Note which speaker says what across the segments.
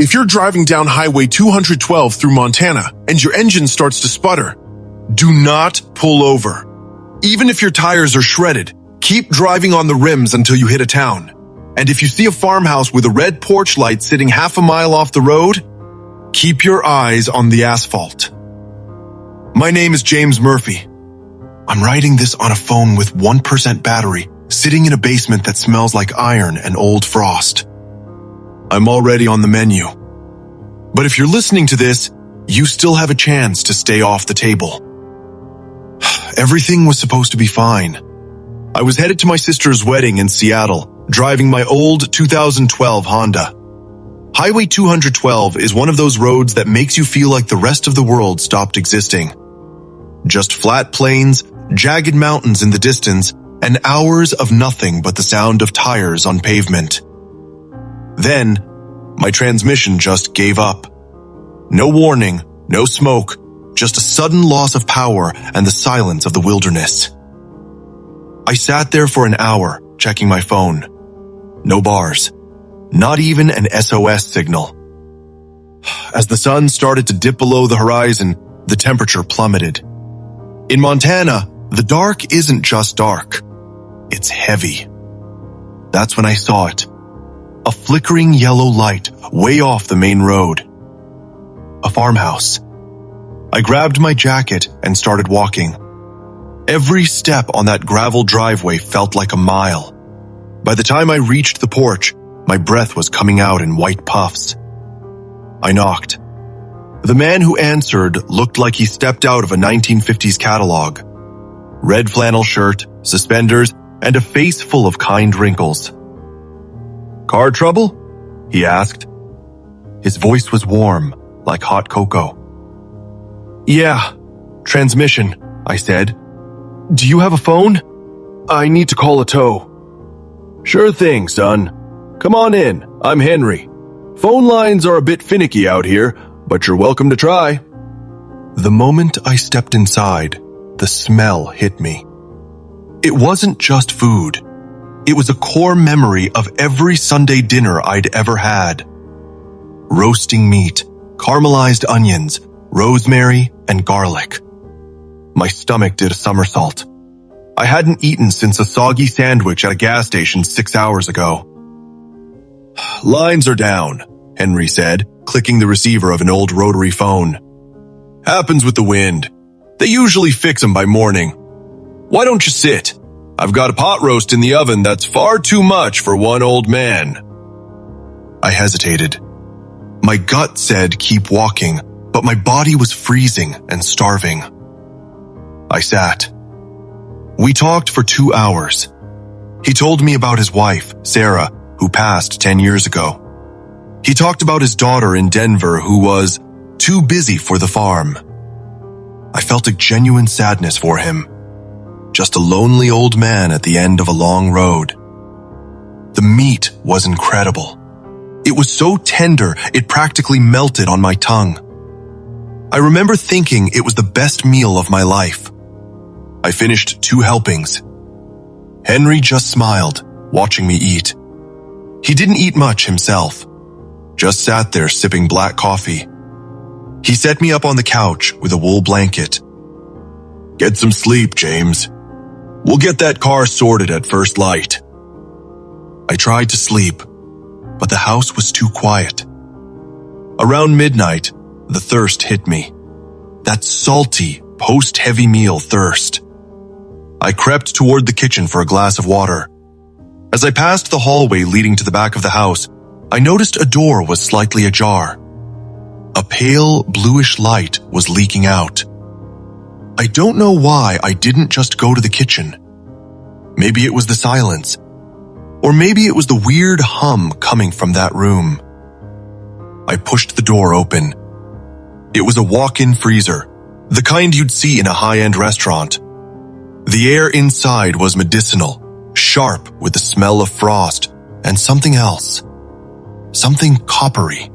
Speaker 1: If you're driving down Highway 212 through Montana and your engine starts to sputter, do not pull over. Even if your tires are shredded, keep driving on the rims until you hit a town. And if you see a farmhouse with a red porch light sitting half a mile off the road, keep your eyes on the asphalt. My name is James Murphy. I'm writing this on a phone with 1% battery, sitting in a basement that smells like iron and old frost. I'm already on the menu. But if you're listening to this, you still have a chance to stay off the table. Everything was supposed to be fine. I was headed to my sister's wedding in Seattle, driving my old 2012 Honda. Highway 212 is one of those roads that makes you feel like the rest of the world stopped existing. Just flat plains, jagged mountains in the distance, and hours of nothing but the sound of tires on pavement. Then, my transmission just gave up. No warning, no smoke, just a sudden loss of power and the silence of the wilderness. I sat there for an hour, checking my phone. No bars. Not even an SOS signal. As the sun started to dip below the horizon, the temperature plummeted. In Montana, the dark isn't just dark. It's heavy. That's when I saw it. A flickering yellow light way off the main road. A farmhouse. I grabbed my jacket and started walking. Every step on that gravel driveway felt like a mile. By the time I reached the porch, my breath was coming out in white puffs. I knocked. The man who answered looked like he stepped out of a 1950s catalog. Red flannel shirt, suspenders, and a face full of kind wrinkles. "Car trouble?" he asked. His voice was warm, like hot cocoa. "Yeah, transmission," I said. "Do you have a phone? I need to call a tow." "Sure thing, son. Come on in, I'm Henry. Phone lines are a bit finicky out here, but you're welcome to try." The moment I stepped inside, the smell hit me. It wasn't just food. It was a core memory of every Sunday dinner I'd ever had. Roasting meat, caramelized onions, rosemary, and garlic. My stomach did a somersault. I hadn't eaten since a soggy sandwich at a gas station 6 hours ago. "Lines are down," Henry said, clicking the receiver of an old rotary phone. "Happens with the wind. They usually fix them by morning. Why don't you sit? I've got a pot roast in the oven that's far too much for one old man." I hesitated. My gut said keep walking, but my body was freezing and starving. I sat. We talked for 2 hours. He told me about his wife, Sarah, who passed 10 years ago. He talked about his daughter in Denver who was too busy for the farm. I felt a genuine sadness for him. Just a lonely old man at the end of a long road. The meat was incredible. It was so tender, it practically melted on my tongue. I remember thinking it was the best meal of my life. I finished 2 helpings. Henry just smiled, watching me eat. He didn't eat much himself, just sat there sipping black coffee. He set me up on the couch with a wool blanket. "Get some sleep, James. We'll get that car sorted at first light." I tried to sleep, but the house was too quiet. Around midnight, the thirst hit me. That salty, post-heavy meal thirst. I crept toward the kitchen for a glass of water. As I passed the hallway leading to the back of the house, I noticed a door was slightly ajar. A pale, bluish light was leaking out. I don't know why I didn't just go to the kitchen. Maybe it was the silence. Or maybe it was the weird hum coming from that room. I pushed the door open. It was a walk-in freezer, the kind you'd see in a high-end restaurant. The air inside was medicinal, sharp with the smell of frost, and something else. Something coppery.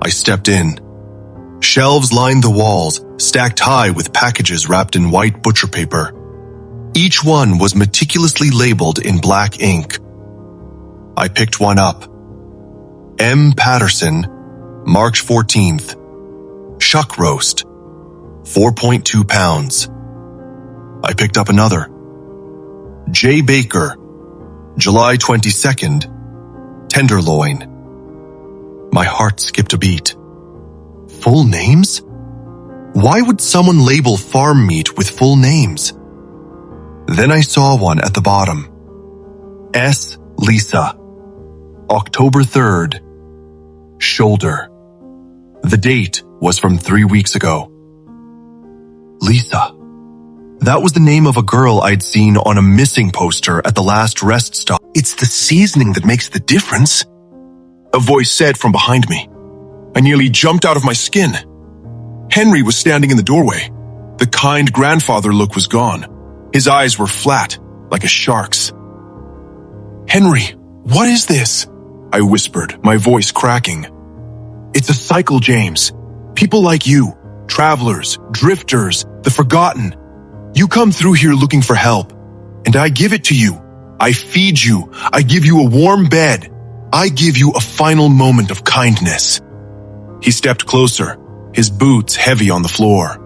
Speaker 1: I stepped in. Shelves lined the walls, stacked high with packages wrapped in white butcher paper. Each one was meticulously labeled in black ink. I picked one up. M. Patterson, March 14th. Shuck roast, 4.2 pounds. I picked up another. J. Baker, July 22nd, tenderloin. My heart skipped a beat. Full names? Why would someone label farm meat with full names? Then I saw one at the bottom. S. Lisa, October 3rd, shoulder. The date was from 3 weeks ago. Lisa. That was the name of a girl I'd seen on a missing poster at the last rest stop. It's the seasoning that makes the difference, a voice said from behind me. I nearly jumped out of my skin. Henry was standing in the doorway. The kind grandfather look was gone. His eyes were flat, like a shark's. Henry, what is this? I whispered, my voice cracking. It's a cycle, James. People like you, travelers, drifters, the forgotten. You come through here looking for help, and I give it to you. I feed you. I give you a warm bed. I give you a final moment of kindness. He stepped closer, his boots heavy on the floor.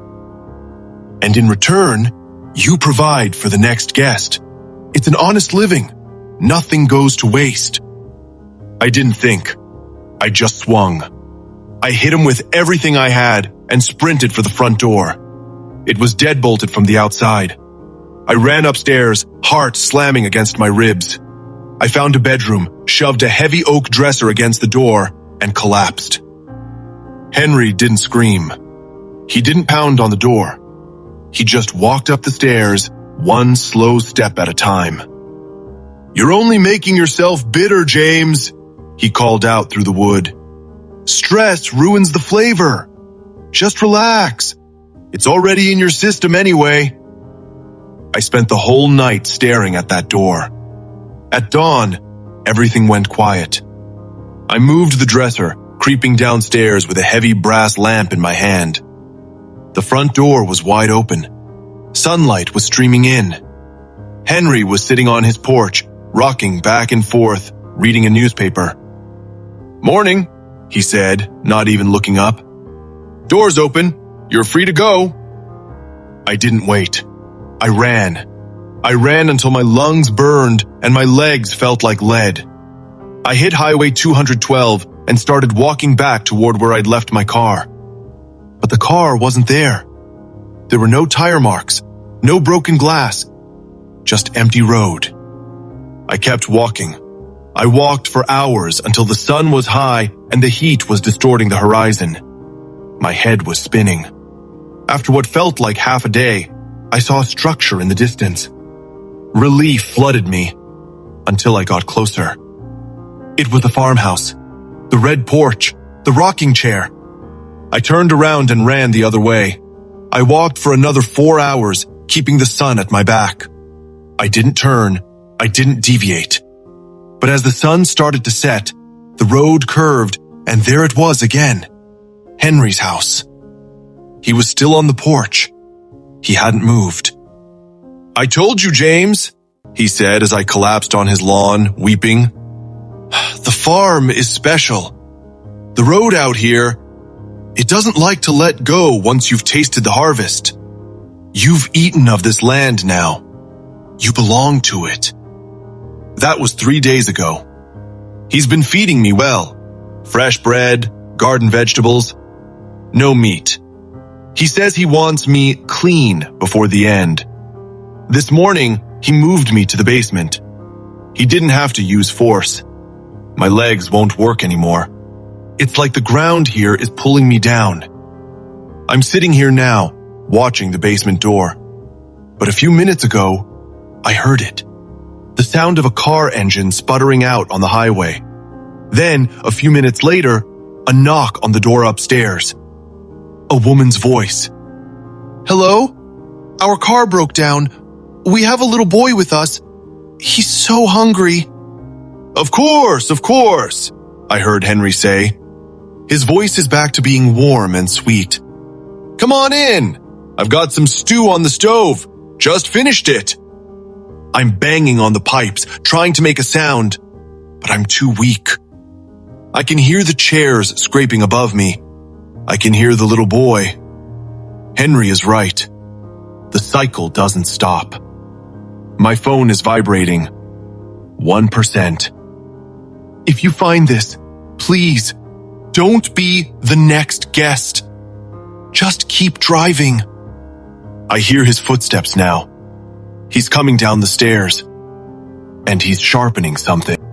Speaker 1: And in return, you provide for the next guest. It's an honest living. Nothing goes to waste. I didn't think. I just swung. I hit him with everything I had and sprinted for the front door. It was deadbolted from the outside. I ran upstairs, heart slamming against my ribs. I found a bedroom, shoved a heavy oak dresser against the door, and collapsed. Henry didn't scream. He didn't pound on the door. He just walked up the stairs, one slow step at a time. You're only making yourself bitter, James, he called out through the wood. Stress ruins the flavor. Just relax. It's already in your system anyway. I spent the whole night staring at that door. At dawn, everything went quiet. I moved the dresser, creeping downstairs with a heavy brass lamp in my hand. The front door was wide open. Sunlight was streaming in. Henry was sitting on his porch, rocking back and forth, reading a newspaper. Morning, he said, not even looking up. Door's open. You're free to go. I didn't wait. I ran. I ran until my lungs burned and my legs felt like lead. I hit Highway 212 and started walking back toward where I'd left my car. But the car wasn't there. There were no tire marks, no broken glass, just empty road. I kept walking. I walked for hours until the sun was high and the heat was distorting the horizon. My head was spinning. After what felt like half a day, I saw a structure in the distance. Relief flooded me until I got closer. It was the farmhouse, the red porch, the rocking chair. I turned around and ran the other way. I walked for another 4 hours, keeping the sun at my back. I didn't turn. I didn't deviate. But as the sun started to set, the road curved, and there it was again. Henry's house. He was still on the porch. He hadn't moved. I told you, James, he said as I collapsed on his lawn, weeping. The farm is special. The road out here, it doesn't like to let go once you've tasted the harvest. You've eaten of this land now. You belong to it. That was 3 days ago. He's been feeding me well. Fresh bread, garden vegetables, no meat. He says he wants me clean before the end. This morning, he moved me to the basement. He didn't have to use force. My legs won't work anymore. It's like the ground here is pulling me down. I'm sitting here now, watching the basement door. But a few minutes ago, I heard it. The sound of a car engine sputtering out on the highway. Then, a few minutes later, a knock on the door upstairs. A woman's voice. Hello? Our car broke down. We have a little boy with us. He's so hungry. Of course, I heard Henry say. His voice is back to being warm and sweet. Come on in. I've got some stew on the stove. Just finished it. I'm banging on the pipes, trying to make a sound, but I'm too weak. I can hear the chairs scraping above me. I can hear the little boy. Henry is right. The cycle doesn't stop. My phone is vibrating. 1%. If you find this, please, don't be the next guest. Just keep driving. I hear his footsteps now. He's coming down the stairs, and he's sharpening something.